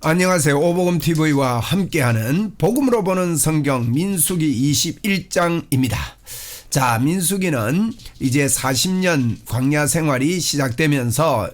안녕하세요. 오복음TV와 함께하는 복음으로 보는 성경 민수기 21장입니다. 자, 민수기는 이제 40년 광야 생활이 시작되면서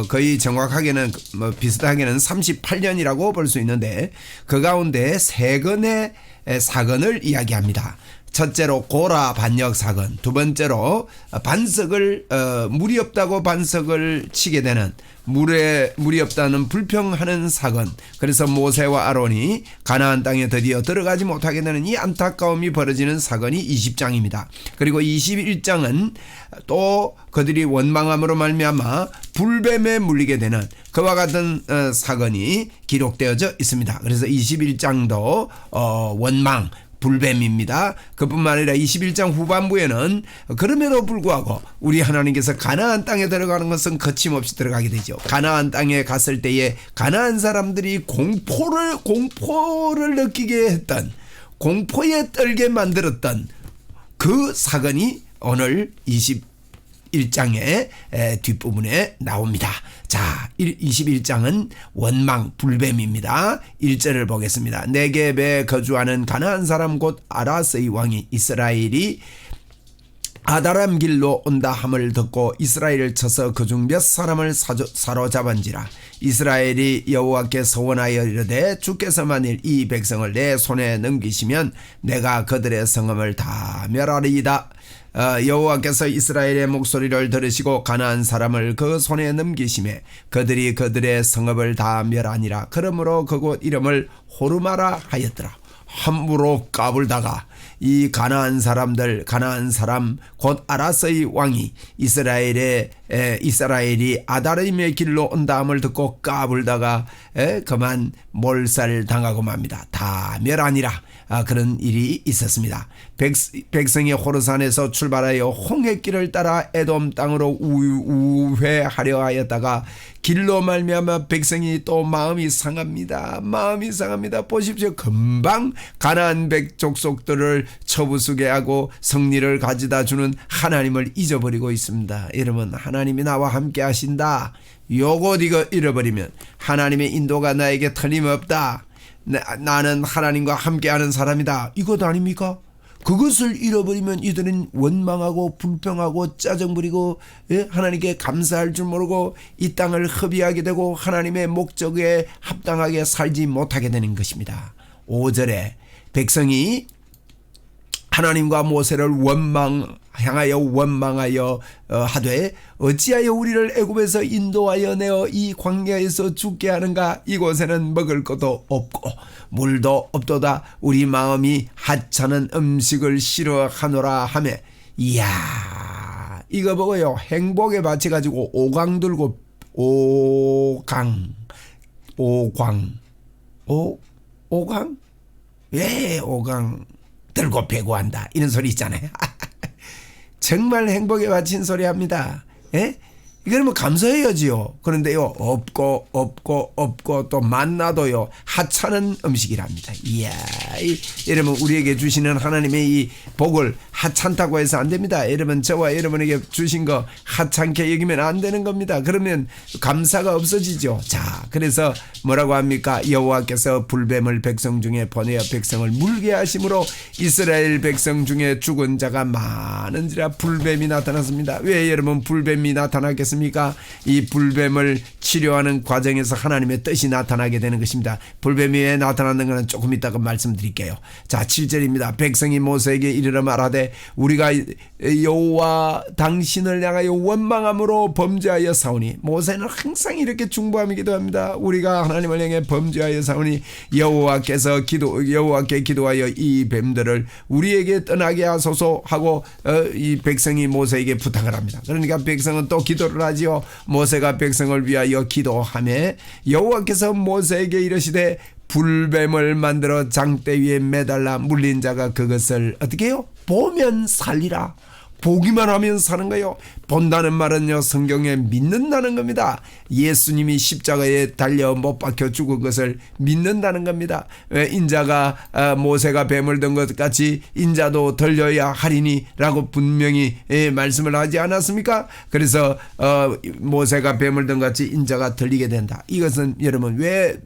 거의 정확하게는 비슷하게는 38년이라고 볼 수 있는데 그 가운데 세 건의 사건을 이야기합니다. 첫째로 고라 반역 사건, 두 번째로 반석을 물이 없다고 반석을 치게 되는 물이 없다는 불평하는 사건. 그래서 모세와 아론이 가나안 땅에 드디어 들어가지 못하게 되는 이 안타까움이 벌어지는 사건이 20장입니다. 그리고 21장은 또 그들이 원망함으로 말미암아 불뱀에 물리게 되는 그와 같은 사건이 기록되어져 있습니다. 그래서 21장도 원망 불뱀입니다. 그뿐만 아니라 21장 후반부에는 그럼에도 불구하고 우리 하나님께서 가나안 땅에 들어가는 것은 거침없이 들어가게 되죠. 가나안 땅에 갔을 때에 가나안 사람들이 공포를 느끼게 했던, 공포에 떨게 만들었던 그 사건이 오늘 21장의 뒷부분에 나옵니다. 자, 21장은 원망 불뱀입니다. 1절을 보겠습니다. 네겝에 거주하는 가나안 사람 곧 아라스의 왕이 이스라엘이 아다람 길로 온다 함을 듣고 이스라엘을 쳐서 그중 몇 사람을 사로잡은지라. 이스라엘이 여호와께 서원하여 이르되 주께서 만일 이 백성을 내 손에 넘기시면 내가 그들의 성읍을 다 멸하리이다. 여호와께서 이스라엘의 목소리를 들으시고 가나안 사람을 그 손에 넘기심에 그들이 그들의 성읍을 다 멸하니라. 그러므로 그곳 이름을 호르마라 하였더라. 함부로 까불다가 이 가나안 사람 곧 아라스의 왕이 이스라엘이 아다림의 길로 온다함을 듣고 까불다가 그만 몰살당하고 맙니다. 다 멸하니라. 그런 일이 있었습니다. 백성이 호르산에서 출발하여 홍해길을 따라 에돔 땅으로 우회하려 하였다가 길로 말미암아 백성이 또 마음이 상합니다. 보십시오. 금방 가나안 족속들을 처부수게 하고 승리를 가져다 주는 하나님을 잊어버리고 있습니다. 여러분, 하나님이 나와 함께 하신다. 요거 이거 잃어버리면 하나님의 인도가 나에게 틀림없다. 나는 하나님과 함께하는 사람이다. 이것 아닙니까? 그것을 잃어버리면 이들은 원망하고 불평하고 짜증 부리고 하나님께 감사할 줄 모르고 이 땅을 허비하게 되고 하나님의 목적에 합당하게 살지 못하게 되는 것입니다. 5절에 백성이 하나님과 모세를 원망하여 하되 어찌하여 우리를 애굽에서 인도하여 내어 이 광야에서 죽게 하는가. 이곳에는 먹을 것도 없고 물도 없도다. 우리 마음이 하찮은 음식을 싫어하노라 하매. 이야, 이거 보고요, 행복에 바쳐가지고 오강 들고 오강 왜 오강 들고 배구한다 이런 소리 있잖아요. 정말 행복에 바친 소리 합니다. 이거는 감사해야지요. 그런데요, 없고 또 만나도요 하찮은 음식이랍니다. 이야, 여러분, 우리에게 주시는 하나님의 이 복을 하찮다고 해서 안 됩니다. 여러분, 저와 여러분에게 주신 거 하찮게 여기면 안 되는 겁니다. 그러면 감사가 없어지죠. 자, 그래서 뭐라고 합니까? 여호와께서 불뱀을 백성 중에 보내어 백성을 물게 하심으로 이스라엘 백성 중에 죽은 자가 많은지라. 불뱀이 나타났습니다. 왜 여러분 불뱀이 나타났겠습니까? 이 불뱀을 치료하는 과정에서 하나님의 뜻이 나타나게 되는 것입니다. 불뱀이 왜 나타나는 것은 조금 이따가 말씀드릴게요. 자, 7절입니다. 백성이 모세에게 이르러 말하되 우리가 여호와 당신을 향하여 원망함으로 범죄하여 사오니. 모세는 항상 이렇게 중보하며 기도합니다. 우리가 하나님을 향해 범죄하여 사오니 여호와께 기도하여 이 뱀들을 우리에게 떠나게 하소서 하고 이 백성이 모세에게 부탁을 합니다. 그러니까 백성은 또 기도를 하지요. 모세가 백성을 위하여 기도하며 여호와께서 모세에게 이르시되 불뱀을 만들어 장대 위에 매달라 물린 자가 그것을 어떻게 해요? 보면 살리라. 보기만 하면 사는 거요. 본다는 말은요, 성경에 믿는다는 겁니다. 예수님이 십자가에 달려 못 박혀 죽은 것을 믿는다는 겁니다. 인자가 모세가 뱀을 든 것 같이 인자도 들려야 하리니 라고 분명히 말씀을 하지 않았습니까? 그래서 모세가 뱀을 든 것 같이 인자가 들리게 된다. 이것은 여러분 왜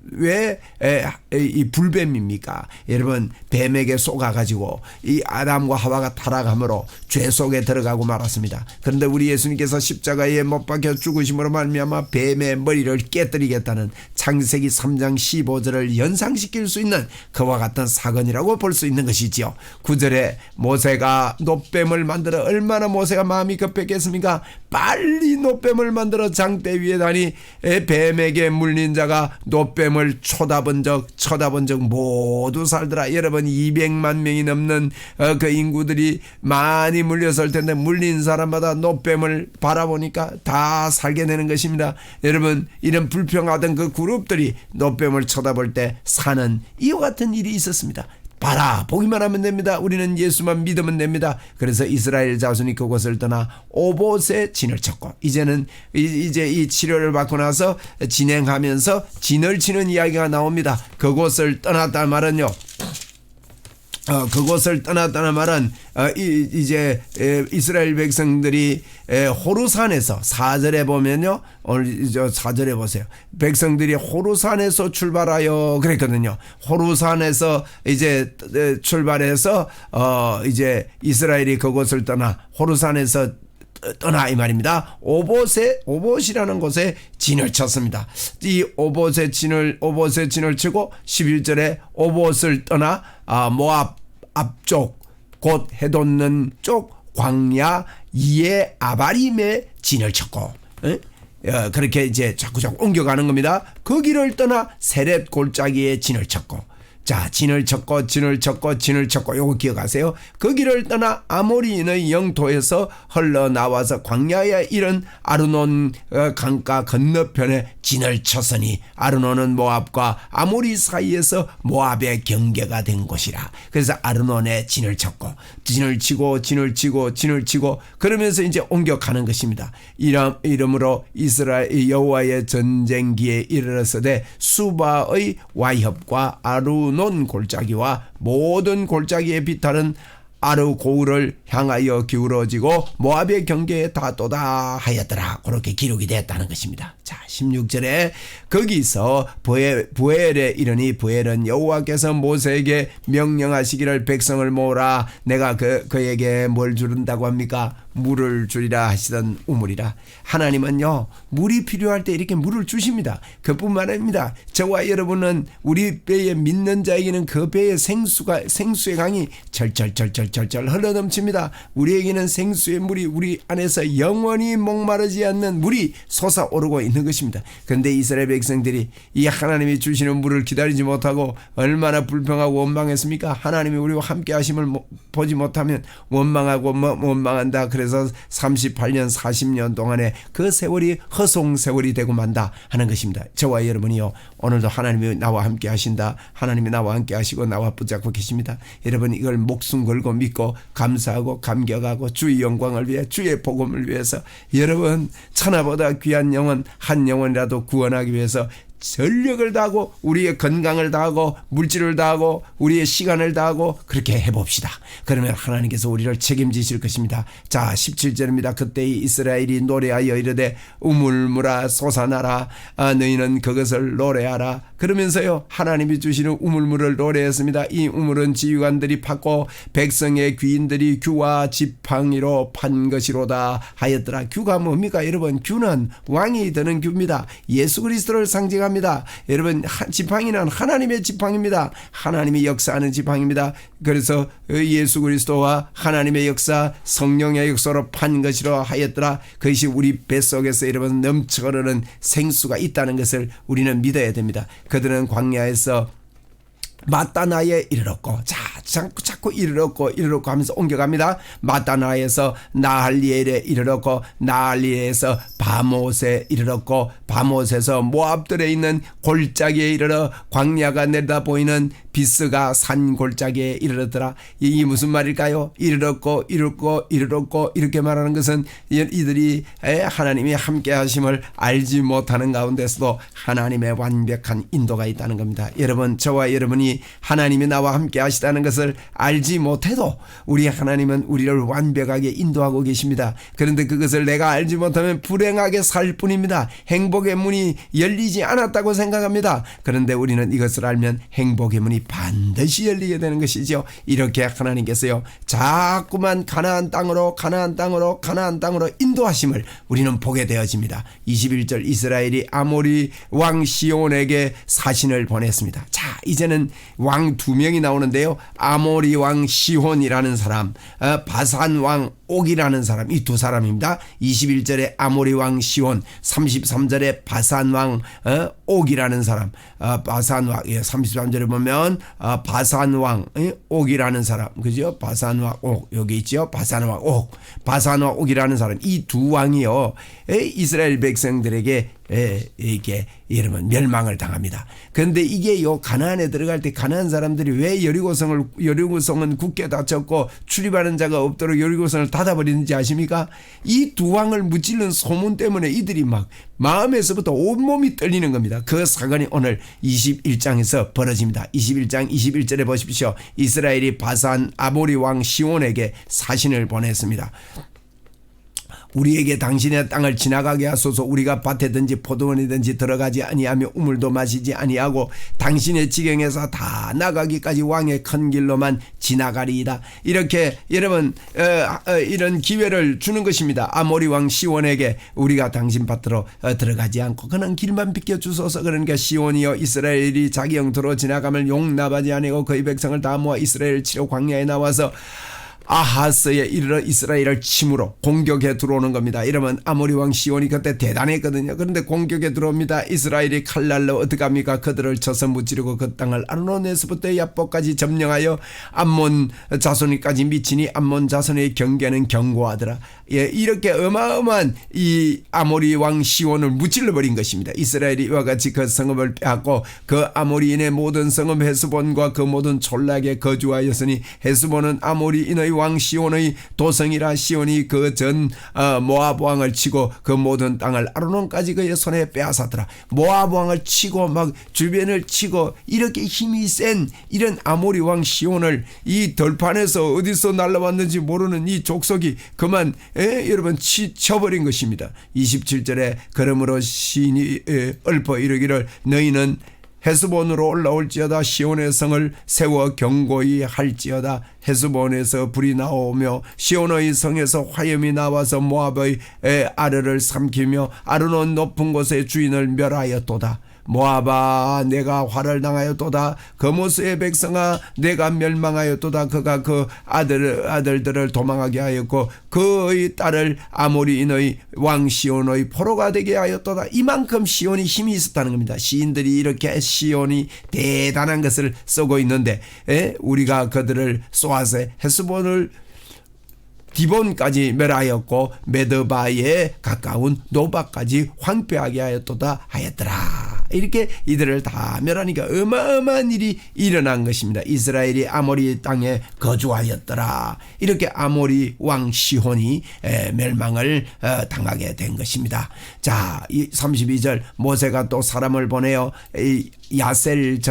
이 불뱀입니까? 여러분 뱀에게 속아가지고 이 아담과 하와가 타락함으로 죄 속에 들어가고 말았습니다. 그런데 우리 예수님께서 십자가에 못 박혀 죽으심으로 말미암아 뱀의 머리를 깨뜨리겠다는 창세기 3장 15절을 연상시킬 수 있는 그와 같은 사건이라고 볼 수 있는 것이지요. 9절에 모세가 놋뱀을 만들어 얼마나 모세가 마음이 급했겠습니까? 빨리 놋뱀을 만들어 장대 위에 다니 뱀에게 물린 자가 놋뱀을 쳐다본 적 모두 살더라. 여러분 200만 명이 넘는 그 인구들이 많이 물렸을 텐데 물린 사람마다 놋뱀을 바라보니까 다 살게 되는 것입니다. 여러분 이런 불평하던 그 그룹들이 놋뱀을 쳐다볼 때 사는 이와 같은 일이 있었습니다. 봐라 보기만 하면 됩니다. 우리는 예수만 믿으면 됩니다. 그래서 이스라엘 자손이 그곳을 떠나 오봇에 진을 쳤고 이제는 이제 이 치료를 받고 나서 진행하면서 진을 치는 이야기가 나옵니다. 그곳을 떠났다 말은요. 그곳을 떠났다는 말은 이제 이스라엘 백성들이 호르산에서 4절에 보면요. 오늘 4절에 보세요. 백성들이 호르산에서 출발하여 그랬거든요. 호르산에서 이제 출발해서 이제 이스라엘이 그곳을 떠나 호르산에서 떠나 이 말입니다. 오봇이라는 곳에 진을 쳤습니다. 이 오봇의 진을 치고 11절에 오봇을 떠나 모압 앞쪽 곧 해돋는 쪽 광야 이에 아바림에 진을 쳤고 그렇게 이제 자꾸 옮겨가는 겁니다. 그 길을 떠나 세렛 골짜기에 진을 쳤고 자, 진을 쳤고 요거 기억하세요. 그 길을 떠나 아모리인의 영토에서 흘러나와서 광야에 이른 아르논 강가 건너편에 진을 쳤으니 아르논은 모압과 아모리 사이에서 모압의 경계가 된 곳이라. 그래서 아르논에 진을 쳤고 진을 치고 그러면서 이제 옮겨가는 것입니다. 이러므로 이스라엘 여호와의 전쟁기에 이르렀으되 수바의 와협과 아르논 골짜기와 모든 골짜기의 비탈은 아르고울을 향하여 기울어지고 모압의 경계에 닿도다 하였더라. 그렇게 기록이 됐다는 것입니다. 자, 16절에 거기서 부엘에 이르니 부엘은 여호와께서 모세에게 명령하시기를 백성을 모으라. 내가 그에게 뭘 주른다고 합니까? 물을 주리라 하시던 우물이라. 하나님은요 물이 필요할 때 이렇게 물을 주십니다. 그뿐만 아닙니다. 저와 여러분은 우리 배에 믿는 자에게는 그 배의 생수의 강이 절절 흘러넘칩니다. 우리에게는 생수의 물이 우리 안에서 영원히 목마르지 않는 물이 솟아오르고 있는 것입니다. 그런데 이스라엘 백성들이 이 하나님이 주시는 물을 기다리지 못하고 얼마나 불평하고 원망했습니까? 하나님이 우리와 함께 하심을 보지 못하면 원망한다. 그래서 38년 40년 동안에 그 세월이 허송세월이 되고 만다 하는 것입니다. 저와 여러분이요 오늘도 하나님이 나와 함께 하신다. 하나님이 나와 함께 하시고 나와 붙잡고 계십니다. 여러분 이걸 목숨 걸고 믿고 감사하고 감격하고 주의 영광을 위해 주의 복음을 위해서 여러분 천하보다 귀한 영혼 한 영혼이라도 구원하기 위해서 전력을 다하고 우리의 건강을 다하고 물질을 다하고 우리의 시간을 다하고 그렇게 해봅시다. 그러면 하나님께서 우리를 책임지실 것입니다. 자 17절입니다. 그때 이스라엘이 노래하여 이르되 우물물아 솟아나라 너희는 그것을 노래하라. 그러면서요 하나님이 주시는 우물물을 노래했습니다. 이 우물은 지휘관들이 팠고 백성의 귀인들이 규와 지팡이로 판 것이로다 하였더라. 규가 뭡니까? 여러분 규는 왕이 드는 규입니다. 예수 그리스도를 상징합니다. 여러분 지팡이는 하나님의 지팡입니다. 하나님이 역사하는 지팡입니다. 그래서 예수 그리스도와 하나님의 역사 성령의 역사로 판 것이라 하였더라. 그것이 우리 뱃속에서 여러분 넘쳐 흐르는 생수가 있다는 것을 우리는 믿어야 됩니다. 그들은 광야에서 마따나에 이르렀고 자꾸 이르렀고 하면서 옮겨갑니다. 마따나에서 나할리엘에 이르렀고 나할리엘에서 바못에 이르렀고 바못에서 모압들에 있는 골짜기에 이르러 광야가 내려다 보이는 비스가 산 골짜기에 이르렀더라. 이 무슨 말일까요? 이르렀고 이렇게 말하는 것은 이들이 하나님이 함께 하심을 알지 못하는 가운데서도 하나님의 완벽한 인도가 있다는 겁니다. 여러분, 저와 여러분이 하나님이 나와 함께 하시다는 것을 알지 못해도 우리 하나님은 우리를 완벽하게 인도하고 계십니다. 그런데 그것을 내가 알지 못하면 불행하게 살 뿐입니다. 행복의 문이 열리지 않았다고 생각합니다. 그런데 우리는 이것을 알면 행복의 문이 반드시 열리게 되는 것이죠. 이렇게 하나님께서요, 자꾸만 가나안 땅으로 인도하심을 우리는 보게 되어집니다. 21절, 이스라엘이 아모리 왕 시온에게 사신을 보냈습니다. 자, 이제는 왕 두 명이 나오는데요. 아모리 왕 시혼이라는 사람, 바산 왕 옥이라는 사람, 이 두 사람입니다. 21절에 아모리 왕 시혼, 33절에 바산 왕 옥이라는 사람, 바산 왕, 33절에 보면 바산 왕 옥이라는 사람, 그죠? 바산 왕 옥, 여기 있죠? 바산 왕 옥, 바산 왕 옥이라는 사람, 이 두 왕이요, 이스라엘 백성들에게 이게 여러분 멸망을 당합니다. 그런데 이게 가나안에 들어갈 때 가나안 사람들이 왜 여리고성은 굳게 닫혔고 출입하는 자가 없도록 여리고성을 닫아버리는지 아십니까? 이 두 왕을 무찌른 소문 때문에 이들이 막 마음에서부터 온몸이 떨리는 겁니다. 그 사건이 오늘 21장에서 벌어집니다. 21장 21절에 보십시오. 이스라엘이 바산 아모리 왕 시온에게 사신을 보냈습니다. 우리에게 당신의 땅을 지나가게 하소서. 우리가 밭에든지 포도원이든지 들어가지 아니하며 우물도 마시지 아니하고 당신의 지경에서 다 나가기까지 왕의 큰 길로만 지나가리이다. 이렇게 여러분 이런 기회를 주는 것입니다. 아모리 왕 시온에게 우리가 당신 밭으로 들어가지 않고 그냥 길만 비켜주소서. 그러니까 시온이여 이스라엘이 자기 영토로 지나감을 용납하지 아니하고 그의 백성을 다 모아 이스라엘 치러 광야에 나와서 아하스에 이르러 이스라엘을 침으로 공격해 들어오는 겁니다. 이러면 아모리 왕 시온이 그때 대단했거든요. 그런데 공격에 들어옵니다. 이스라엘이 칼날로 어떡합니까? 그들을 쳐서 무찌르고 그 땅을 아르논에서부터 야복까지 점령하여 암몬 자손이까지 미치니 암몬 자손의 경계는 견고하더라. 예, 이렇게 어마어마한 이 아모리 왕 시온을 무찔러 버린 것입니다. 이스라엘이 이와 같이 그 성읍을 빼앗고 그 아모리인의 모든 성읍 헤스본과 그 모든 촌락에 거주하였으니 헤스본은 아모리인의 왕 시온의 도성이라. 시온이 그 전 모압 왕을 치고 그 모든 땅을 아르논까지 그의 손에 빼앗았더라. 모압 왕을 치고 막 주변을 치고 이렇게 힘이 센 이런 아모리 왕 시온을 이 들판에서 어디서 날라왔는지 모르는 이 족속이 그만 여러분 쳐버린 것입니다. 27절에 그러므로 시인이 읊어 이르기를 너희는 헤스본으로 올라올지어다. 시온의 성을 세워 견고히 할지어다. 헤스본에서 불이 나오며 시온의 성에서 화염이 나와서 모압의 아르를 삼키며 아르논 높은 곳의 주인을 멸하였도다. 모압아 내가 화를 당하였도다. 거모스의 백성아 내가 멸망하였도다. 그가 그 아들들을 도망하게 하였고 그의 딸을 아모리인의 왕 시온의 포로가 되게 하였도다. 이만큼 시온이 힘이 있었다는 겁니다. 시인들이 이렇게 시온이 대단한 것을 쓰고 있는데 우리가 그들을 쏘아서 헤스본을 디본까지 멸하였고 메드바에 가까운 노바까지 황폐하게 하였도다 하였더라. 이렇게 이들을 다 멸하니까 어마어마한 일이 일어난 것입니다. 이스라엘이 아모리 땅에 거주하였더라. 이렇게 아모리 왕 시혼이 멸망을 당하게 된 것입니다. 자, 32절 모세가 또 사람을 보내어 야셀을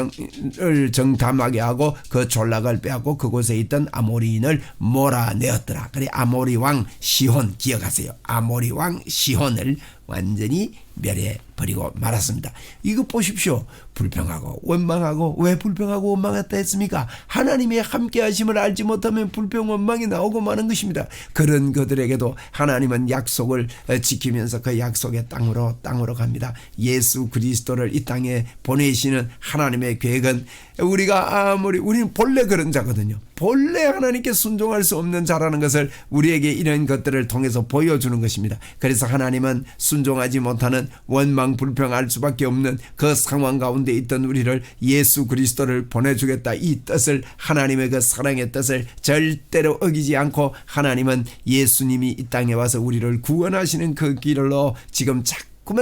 정탐하게 하고 그 졸락을 빼앗고 그곳에 있던 아모리인을 몰아내었더라. 그래 아모리 왕 시혼 기억하세요. 아모리 왕 시혼을 완전히 멸해 버리고 말았습니다. 이거 보십시오. 불평하고 원망하고 왜 불평하고 원망했다 했습니까? 하나님의 함께 하심을 알지 못하면 불평 원망이 나오고 마는 것입니다. 그런 그들에게도 하나님은 약속을 지키면서 그 약속의 땅으로 갑니다. 예수 그리스도를 이 땅에 보내시는 하나님의 계획은 우리는 본래 그런 자거든요. 본래 하나님께 순종할 수 없는 자라는 것을 우리에게 이런 것들을 통해서 보여주는 것입니다. 그래서 하나님은 순종하지 못하는 원망 불평할 수밖에 없는 그 상황 가운데 있던 우리를 예수 그리스도를 보내주겠다 이 뜻을 하나님의 그 사랑의 뜻을 절대로 어기지 않고 하나님은 예수님이 이 땅에 와서 우리를 구원하시는 그 길로 지금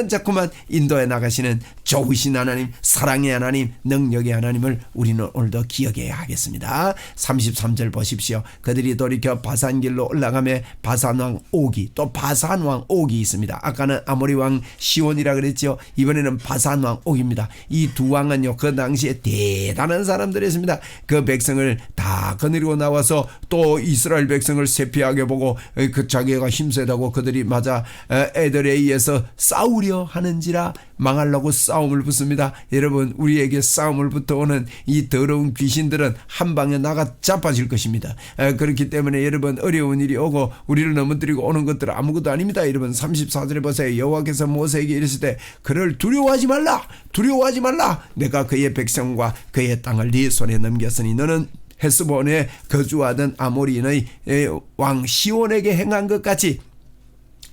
자꾸만 인도해 나가시는 좋으신 하나님, 사랑의 하나님, 능력의 하나님을 우리는 오늘도 기억해야 하겠습니다. 33절 보십시오. 그들이 돌이켜 바산길로 올라가며 바산왕 오기, 또 바산왕 오기 있습니다. 아까는 아모리왕 시온이라 그랬죠. 이번에는 바산왕 옥입니다. 이 두 왕은요, 그 당시에 대단한 사람들이었습니다. 그 백성을 다 거느리고 나와서 또 이스라엘 백성을 세피하게 보고 그 자기가 힘세다고 그들이 맞아 애들에 의해서 싸우려 하는지라 망하려고 싸움을 붙습니다. 여러분, 우리에게 싸움을 붙어오는 이 더러운 귀신들은 한 방에 나가 자빠질 것입니다. 그렇기 때문에 여러분, 어려운 일이 오고 우리를 넘어뜨리고 오는 것들은 아무것도 아닙니다. 여러분, 34절에 보세요. 여호와께서 모세에게 이르실 때 그를 두려워하지 말라, 두려워하지 말라. 내가 그의 백성과 그의 땅을 네 손에 넘겼으니 너는 헤스본에 거주하던 아모리인의 왕 시온에게 행한 것 같이,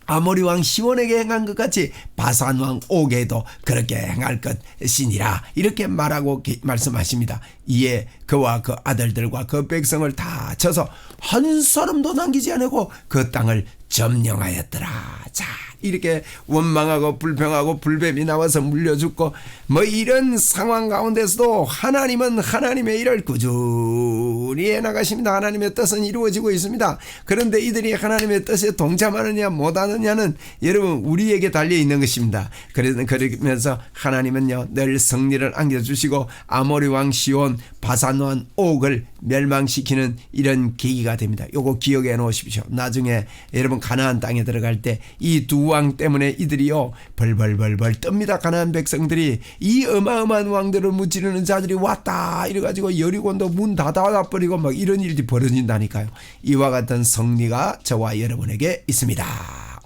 아모리 왕 시온에게 행한 것 같이 바산 왕 옥에도 그렇게 행할 것이니라, 이렇게 말하고 말씀하십니다. 이에 그와 그 아들들과 그 백성을 다 쳐서 한 사람도 남기지 않고 그 땅을 점령하였더라. 자, 이렇게 원망하고 불평하고 불뱀이 나와서 물려 죽고 뭐 이런 상황 가운데서도 하나님은 하나님의 일을 꾸준히 해나가십니다. 하나님의 뜻은 이루어지고 있습니다. 그런데 이들이 하나님의 뜻에 동참하느냐 못하느냐는 여러분 우리에게 달려있는 것입니다. 그러면서 하나님은요 늘 승리를 안겨주시고 아모리 왕 시온, 바산 왕 옥을 멸망시키는 이런 계기가 됩니다. 요거 기억해 놓으십시오. 나중에 여러분 가나안 땅에 들어갈 때 이 두 왕 때문에 이들이요 벌벌벌벌 뜹니다. 가나안 백성들이 이 어마어마한 왕들을 무찌르는 자들이 왔다 이래가지고 여리고도 문 닫아버리고 막 이런 일이 벌어진다니까요. 이와 같은 승리가 저와 여러분에게 있습니다.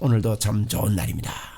오늘도 참 좋은 날입니다.